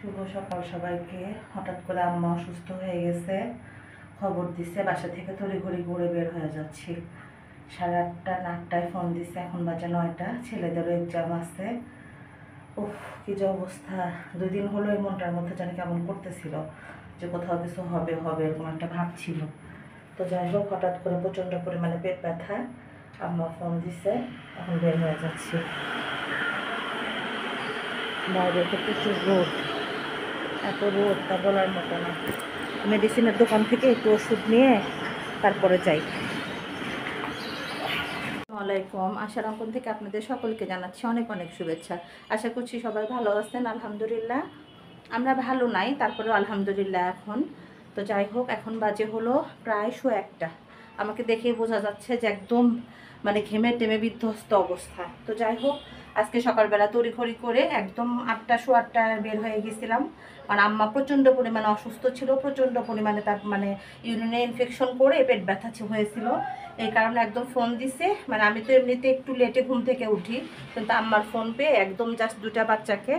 শুভ সকাল সবাইকে। হঠাৎ করে আম্মা অসুস্থ হয়ে গেছে, খবর দিছে। বাসা থেকে তড়িঘড়ি ঘুরে বের হয়ে যাচ্ছি। 8:30 9টায় ফোন দিছে, এখন বাজে 9টা। ছেলেদেরও এক্সাম আছে। উফ, কি যে অবস্থা! 2 দিন হলো এই মনটার মধ্যে জানি কেমন করতেছিল যে কোথাও কিছু হবে হবে, এরকম একটা ভাব ছিল। তো যাই হোক, হঠাৎ করে প্রচণ্ড পরিমাণে পেট ব্যথা, আম্মা ফোন দিছে, এখন বের হয়ে যাচ্ছি। বাইরে তো প্রচুর রোদ, এত রোদ তা বলার মতো না। মেডিসিনের দোকান থেকে একটু ওষুধ নিয়ে তারপরে যাই। আসসালামাইকুম, আশার অঙ্কন থেকে আপনাদের সকলকে জানাচ্ছি অনেক অনেক শুভেচ্ছা। আশা করছি সবাই ভালো আছেন। আলহামদুলিল্লাহ আমরা ভালো নাই, তারপরেও আলহামদুলিল্লাহ এখন। তো যাই হোক, এখন বাজে হলো প্রায় 1:30। আমাকে দেখেই বোঝা যাচ্ছে যে একদম ঘেমে টেমে বিধ্বস্ত অবস্থা। তো যাই হোক, আজকে সকালবেলা তড়িঘড়ি করে একদম 8টা 8:15 বের হয়ে গেছিলাম। কারণ আম্মা প্রচণ্ড পরিমাণে অসুস্থ ছিল, প্রচণ্ড পরিমাণে তার ইউরিনে ইনফেকশন করে পেট ব্যথা হয়েছিল। এই কারণে একদম ফোন দিছে। আমি তো এমনিতে একটু লেটে ঘুম থেকে উঠি, কিন্তু আম্মার ফোন পেয়ে একদম জাস্ট 2টা বাচ্চাকে,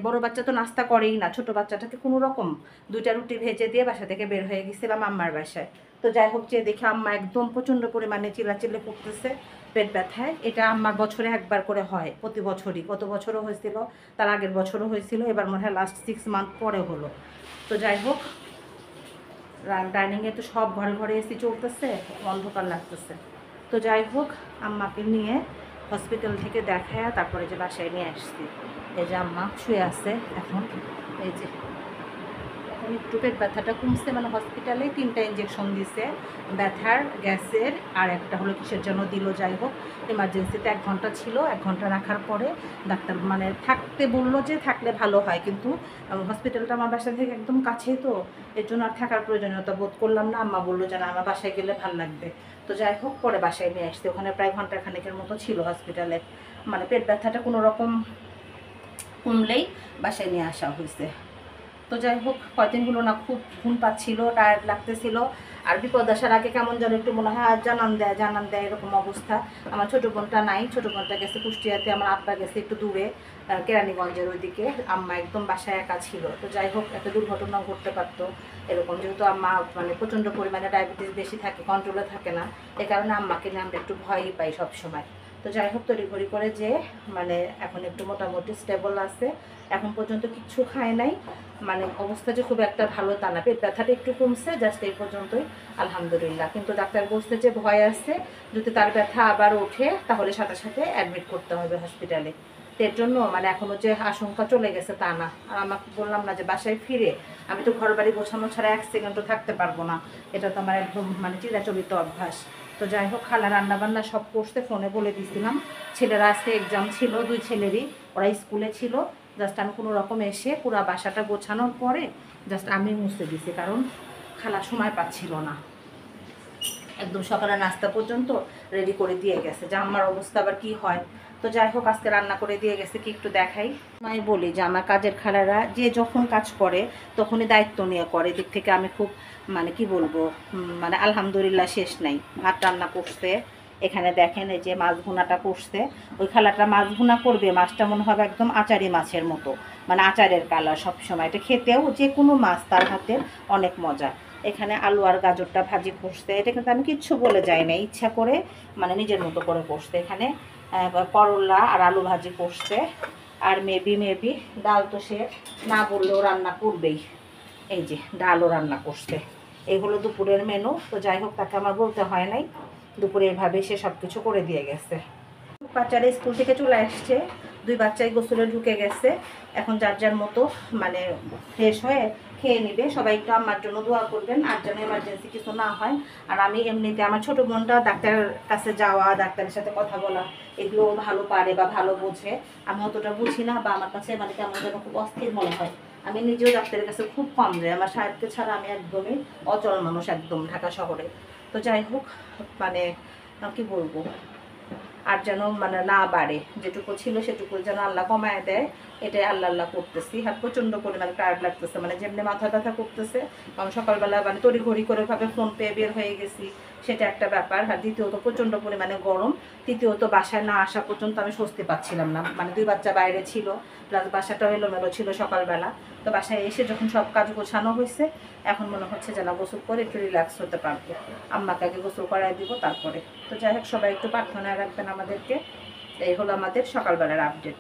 বড় বাচ্চা তো নাস্তা করেই না, ছোট বাচ্চাটাকে কোনো রকম 2টা রুটি ভেজে দিয়ে বাসা থেকে বের হয়ে গেছিলাম আম্মার বাসায়। তো যাই হোক, যে দেখে আম্মা একদম প্রচণ্ড পরিমাণে চিল্লাচিল্লি করতেছে পেট ব্যথায়। এটা আম্মার বছরে একবার করে হয়, প্রতি বছরই। গত বছরও হয়েছিল, তার আগের বছরও হয়েছিল, এবার মনে হয় লাস্ট 6 মান্থ পরে হলো। তো যাই হোক, ডাইনিংয়ে তো সব ঘরে ঘরে এসি চলতেছে, অন্ধকার লাগতেছে। তো যাই হোক, আম্মাকে নিয়ে হসপিটাল থেকে দেখায় তারপরে যে বাসায় নিয়ে আসছি। এই যে আম্মা শুয়ে আছে এখন। এই যে এখন একটু পেট ব্যথাটা কমছে, হসপিটালে 3টা ইঞ্জেকশন দিছে ব্যথার, গ্যাসের, আর একটা হলো কিসের জন্য দিল। যাই হোক, এমার্জেন্সিতে 1 ঘন্টা ছিল। 1 ঘন্টা রাখার পরে ডাক্তার থাকতে বললো যে থাকলে ভালো হয়, কিন্তু হসপিটালটা আমার বাসা থেকে একদম কাছেই, তো এর জন্য আর থাকার প্রয়োজনীয়তা বোধ করলাম না। আম্মা বললো যে না, আমার বাসায় গেলে ভালো লাগবে। তো যাই হোক, পরে বাসায় নিয়ে আসতে, ওখানে প্রায় ঘন্টাখানেকের মতো ছিল হসপিটালে। পেট ব্যথাটা কোনো রকম কমলেই বাসায় নিয়ে আসা হয়েছে। তো যাই হোক, কয়দিনগুলো না খুব ঘুম পাচ্ছিল, টায়ার্ড লাগতেছিল। আর বিপদ আসার আগে কেমন যেন একটু মনে হয় জানান দেয় এরকম অবস্থা। আমার ছোটো বোনটা নাই, ছোটো বোনটা গেছে কুষ্টিয়াতে, আমার আব্বা গেছে একটু দূরে, কেরানীগঞ্জের ওইদিকে। আম্মা একদম বাসায় একা ছিল। তো যাই হোক, একটা দুর্ঘটনা ঘটতে পারতো এরকম, যেহেতু আম্মা প্রচণ্ড পরিমাণে ডায়াবেটিস বেশি থাকে, কন্ট্রোলে থাকে না, এ কারণে আম্মাকে নিয়ে আমরা একটু ভয়ই পাই সবসময়। তো যাই হোক, তড়িঘড়ি করে যে এখন একটু মোটামুটি স্টেবল আছে। এখন পর্যন্ত কিচ্ছু খায় নাই। অবস্থা যে খুব একটা ভালো তা না, পেট ব্যথাটা একটু কমছে, জাস্ট এই পর্যন্তই, আলহামদুলিল্লাহ। কিন্তু ডাক্তার বলছে যে ভয় আছে, যদি তার ব্যথা আবার ওঠে তাহলে সাথে সাথে অ্যাডমিট করতে হবে হসপিটালে। এর জন্য এখনও যে আশঙ্কা চলে গেছে তা না। আর আমাকে বললাম না যে বাসায় ফিরে আমি তো ঘর বাড়ি গোছানো ছাড়া 1 সেকেন্ডও থাকতে পারবো না, এটা তো আমার একদম চিরাচরিত অভ্যাস। তো যাই হোক, খালা রান্নাবান্না সব করতে ফোনে বলে দিয়েছিলাম। ছেলেরা আজকে এক্সাম ছিল, 2 ছেলেরই, ওরা স্কুলে ছিল। জাস্ট আমি কোনো রকম এসে পুরো বাসাটা গোছানোর পরে জাস্ট আমি মুছে দিছি, কারণ খালা সময় পাচ্ছিল না। একদম সকালে নাস্তা পর্যন্ত রেডি করে দিয়ে গেছে, যে আমার অবস্থা আবার কি হয়। তো যাই হোক, আজকে রান্না করে দিয়ে গেছে, কি একটু দেখাই। আমি বলি যে আমার কাজের খালারা যে যখন কাজ করে তখনই দায়িত্ব নিয়ে করে, দিক থেকে আমি খুব কি বলবো, আলহামদুলিল্লাহ শেষ নাই। ভাত রান্না করছে, এখানে দেখেন এই যে মাছ ভুনাটা করছে। ওই খালাটা মাছ ভুনা করবে, মাছটা মনে হবে একদম আচারি মাছের মতো, আচারের কালার সবসময়। এটা খেতেও যে কোনো মাছ তার হাতের অনেক মজা। এখানে আলু আর গাজরটা ভাজি করছে, এটা কিন্তু আমি কিচ্ছু বলে যাই না, ইচ্ছা করে নিজের মতো করে করছে। এখানে করলা আর আলু ভাজি করছে। আর মেবি ডাল তো সে না বললেও রান্না করবেই। এই যে ডালও রান্না করছে। এই হলো দুপুরের মেনু। তো যাই হোক, তাকে আমার বলতে হয় নাই, দুপুরে এভাবে সে সব কিছু করে দিয়ে গেছে। বাচ্চারা স্কুল থেকে চলে আসছে, 2 বাচ্চাই গোসলে ঢুকে গেছে। এখন যার যার মতো ফ্রেশ হয়ে খেয়ে নিবে। সবাই একটু আমার জন্য দোয়া করবেন, আর যেন এমার্জেন্সি কিছু না হয়। আর আমি এমনিতে আমার ছোটো বোনটা ডাক্তারের কাছে যাওয়া, ডাক্তারের সাথে কথা বলা, এগুলো ভালো পারে বা ভালো বোঝে। আমি অতটা বুঝি না, বা আমার কাছে কেমন যেন খুব অস্থির মনে হয়। আমি নিজেও ডাক্তারের কাছে খুব কম যাই, আমার সাহেবকে ছাড়া আমি একদমই অচল মানুষ, একদম ঢাকা শহরে। তো যাই হোক, কি বলবো, আর যেন না বাড়ে, যেটুকু ছিল সেটুকু যেন আল্লাহ কমায় দেয়, এটাই আল্লাহ করতেছি। আর প্রচণ্ড পরিমাণে টায়ার্ড লাগতেছে, যেমনি মাথা ব্যথা করতেছে। কারণ সকালবেলা তড়িঘড়ি করে ভাবে ফোন পেয়ে বের হয়ে গেছি, সেটা একটা ব্যাপার। আর দ্বিতীয়ত প্রচণ্ড পরিমাণে গরম, তৃতীয়ত বাসায় না আসা পর্যন্ত আমি স্বস্তি পাচ্ছিলাম না। মানে 2 বাচ্চা বাইরে ছিল, প্লাস বাসাটাও এলোমেলো ছিল সকালবেলা। তো বাসায় এসে যখন সব কাজ গোছানো হয়েছে, এখন মনে হচ্ছে যে না, গোসল করে একটু রিল্যাক্স হতে পারবো। আম্মাকে আগে গোসল করাই দিব তারপরে। তো যাই হোক, সবাই একটু প্রার্থনায় রাখবেন আমাদেরকে। এই হলো আমাদের সকালবেলার আপডেট।